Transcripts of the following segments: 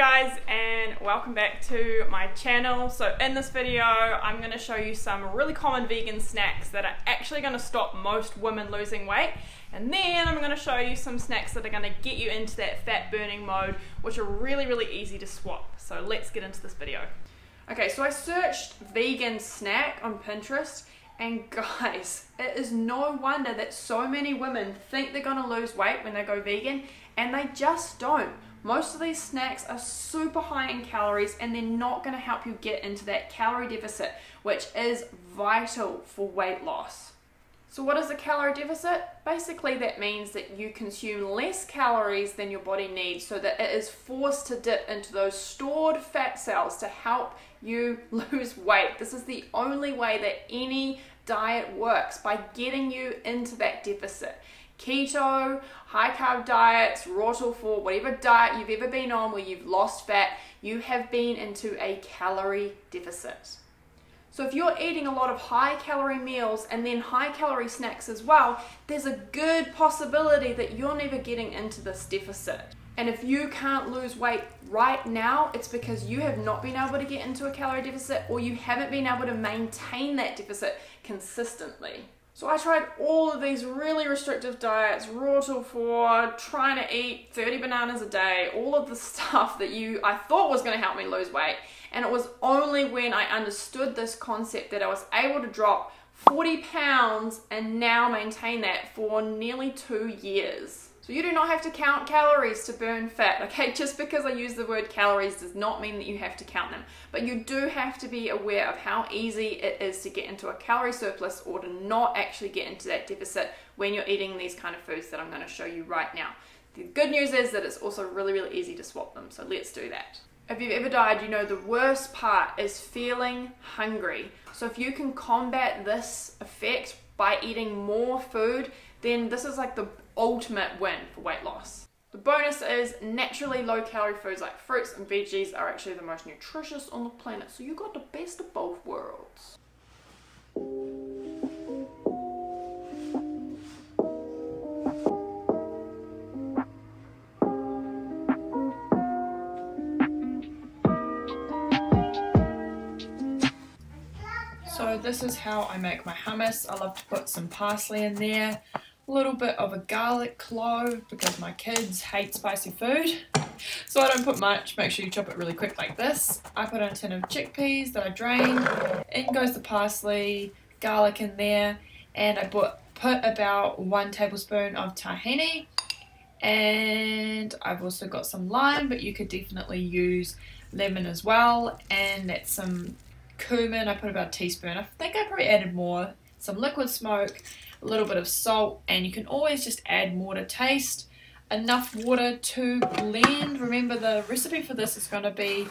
guys, and welcome back to my channel. So in this video I'm going to show you some really common vegan snacks that are actually going to stop most women losing weight, and then I'm going to show you some snacks that are going to get you into that fat burning mode, which are really easy to swap. So let's get into this video. Okay, so I searched vegan snack on Pinterest, and guys, it is no wonder that so many women think they're going to lose weight when they go vegan, and they just don't. Most of these snacks are super high in calories, and they're not going to help you get into that calorie deficit, which is vital for weight loss. So what is a calorie deficit? Basically that means that you consume less calories than your body needs, so that it is forced to dip into those stored fat cells to help you lose weight. This is the only way that any diet works, by getting you into that deficit. Keto, high carb diets, raw till 4, whatever diet you've ever been on where you've lost fat, you have been into a calorie deficit. So if you're eating a lot of high calorie meals and then high calorie snacks as well, there's a good possibility that you're never getting into this deficit. And if you can't lose weight right now, it's because you have not been able to get into a calorie deficit, or you haven't been able to maintain that deficit consistently. So I tried all of these really restrictive diets, raw till 4, trying to eat 30 bananas a day, all of the stuff that I thought was going to help me lose weight. And it was only when I understood this concept that I was able to drop 40 pounds and now maintain that for nearly 2 years. So you do not have to count calories to burn fat, okay? Just because I use the word calories does not mean that you have to count them. But you do have to be aware of how easy it is to get into a calorie surplus, or to not actually get into that deficit when you're eating these kind of foods that I'm going to show you right now. The good news is that it's also really easy to swap them, so let's do that. If you've ever dieted, you know the worst part is feeling hungry. So if you can combat this effect by eating more food, then this is like the ultimate win for weight loss. The bonus is naturally low calorie foods like fruits and veggies are actually the most nutritious on the planet, so you got the best of both worlds. So this is how I make my hummus. I love to put some parsley in there, a little bit of a garlic clove because my kids hate spicy food, so I don't put much. Make sure you chop it really quick like this. I put in a tin of chickpeas that I drained, in goes the parsley, garlic in there, and I put about 1 tablespoon of tahini, and I've also got some lime, but you could definitely use lemon as well, and that's some cumin. I put about a teaspoon. I think I probably added more. Some liquid smoke, a little bit of salt, and you can always just add more to taste. Enough water to blend. Remember, the recipe for this is going to be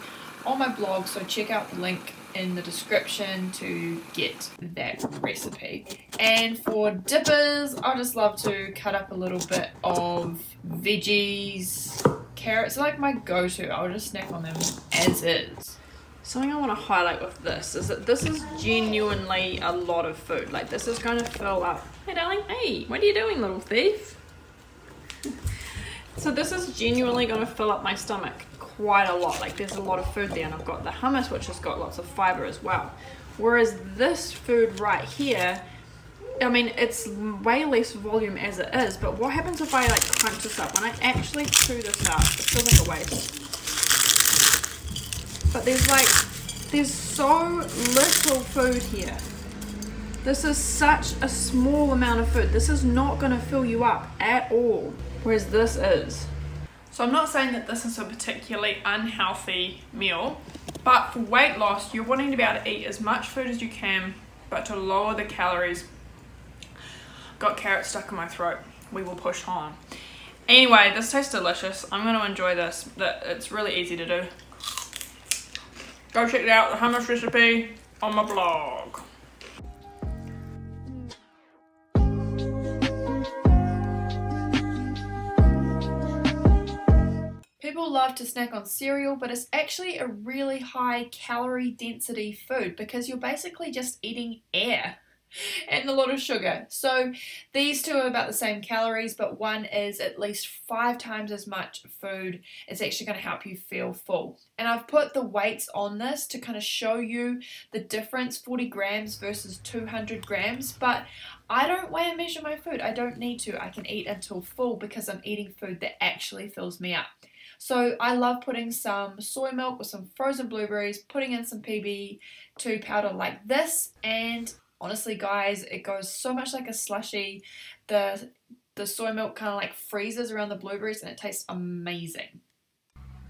on my blog, so check out the link in the description to get that recipe. And for dippers, I just love to cut up a little bit of veggies. Carrots are like my go-to. I'll just snack on them as is. Something I want to highlight with this is that this is genuinely a lot of food. Like, this is going to fill up. Hey darling, hey, what are you doing, little thief? So this is genuinely going to fill up my stomach quite a lot. Like, there's a lot of food there, and I've got the hummus, which has got lots of fiber as well. Whereas this food right here, I mean, it's way less volume as it is, but what happens if I like crunch this up? When I actually chew this up, it feels like a waste. But there's so little food here. This is such a small amount of food. This is not going to fill you up at all, whereas this is. So I'm not saying that this is a particularly unhealthy meal, but for weight loss, you're wanting to be able to eat as much food as you can, but to lower the calories. Got carrots stuck in my throat. We will push on. Anyway, this tastes delicious. I'm going to enjoy this. It's really easy to do. Go check out the hummus recipe on my blog. People love to snack on cereal, but it's actually a really high calorie density food because you're basically just eating air. and a lot of sugar. So these two are about the same calories, but one is at least 5 times as much food. It's actually going to help you feel full. And I've put the weights on this to kind of show you the difference, 40 grams versus 200 grams, but I don't weigh and measure my food. I don't need to. I can eat until full because I'm eating food that actually fills me up. So I love putting some soy milk with some frozen blueberries, putting in some PB2 powder like this, and honestly guys, it goes so much like a slushie. The soy milk kind of like freezes around the blueberries and it tastes amazing.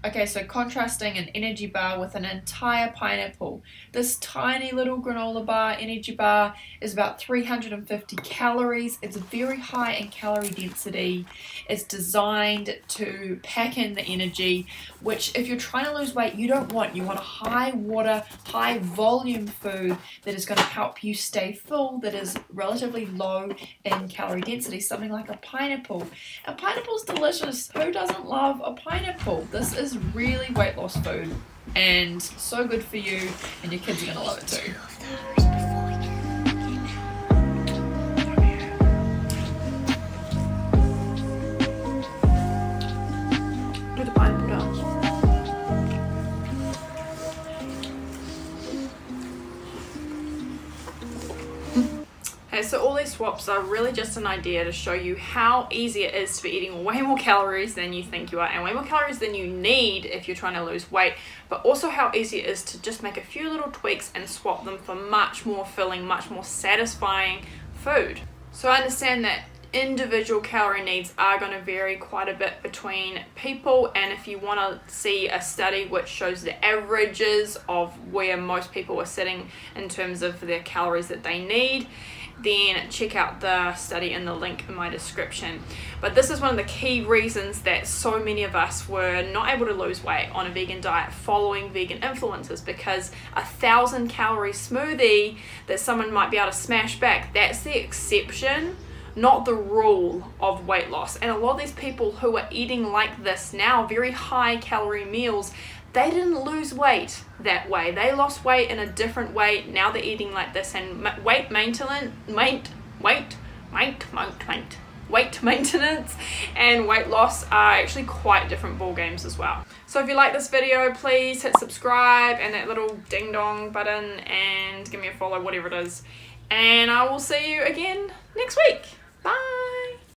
Okay, so contrasting an energy bar with an entire pineapple. This tiny little granola bar, energy bar, is about 350 calories. It's very high in calorie density. It's designed to pack in the energy, which if you're trying to lose weight, you don't want. You want a high water, high volume food that is going to help you stay full, that is relatively low in calorie density, something like a pineapple. A pineapple's delicious. Who doesn't love a pineapple? This is really weight loss food and so good for you, and your kids are gonna love it too. Do the pineapple dance. Okay, so all these swaps are really just an idea to show you how easy it is to be eating way more calories than you think you are, and way more calories than you need if you're trying to lose weight, but also how easy it is to just make a few little tweaks and swap them for much more filling, much more satisfying food. So I understand that individual calorie needs are going to vary quite a bit between people, and if you want to see a study which shows the averages of where most people are sitting in terms of their calories that they need, then check out the study in the link in my description. But this is one of the key reasons that so many of us were not able to lose weight on a vegan diet following vegan influencers, because 1,000 calorie smoothie that someone might be able to smash back, that's the exception, not the rule of weight loss. And a lot of these people who are eating like this now, very high calorie meals, they didn't lose weight that way. They lost weight in a different way. Now they're eating like this, and weight maintenance and weight loss are actually quite different ball games as well. So if you like this video, please hit subscribe and that little ding dong button, and give me a follow, whatever it is. And I will see you again next week. Bye.